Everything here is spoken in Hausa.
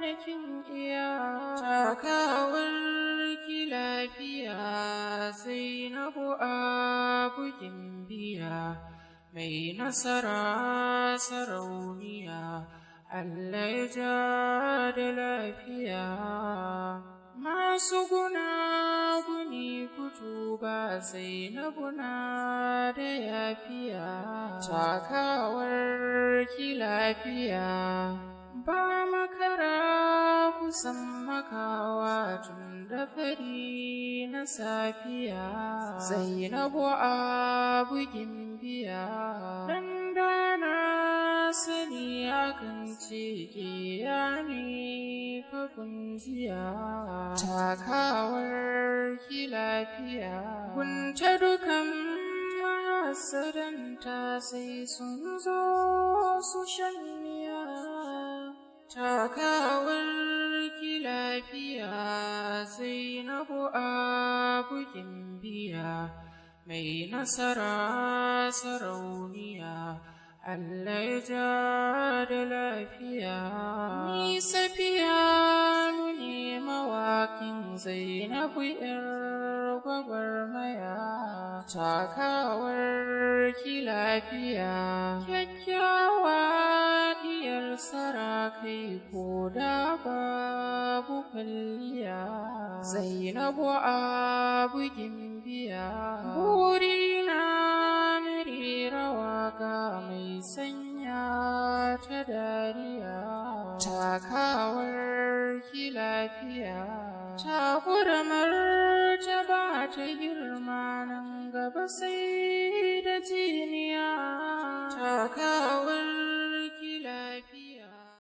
gane kin iya. Takawar ki lafiya Zainabu Abu Gimbiya, mai nasara sarauniya, Allah ya ja da lafiya. Masu gunaguni ku ba Zainabu na da yafiya. Takawar ki lafiya, ba makara kusan makawa tun da fari na safiya. Zainabu Abu Gimbiya, dan dana sani akan ce ke ne fa kunjiya. Takawar ki lafiya, gunta dukan mahasadanta sai sun zo su shanya. Takawar ki lafiya Zainabu Abu Gimbiya, mai nasara sarauniya, Allah ya ja da lafiya. Ni Safiyanu ne mawaƙin Zainabu ‘yar gwagwarmaya. Takawar ki lafiya, kyakkyawa diyar sarakai ko da babu kwalliya. Zainabu Abu Gimbiya, burina na rera waƙa mai sanya ta dariya. Takawar ki lafiya, takuramar ta ba ta girma nan gaba sai da ji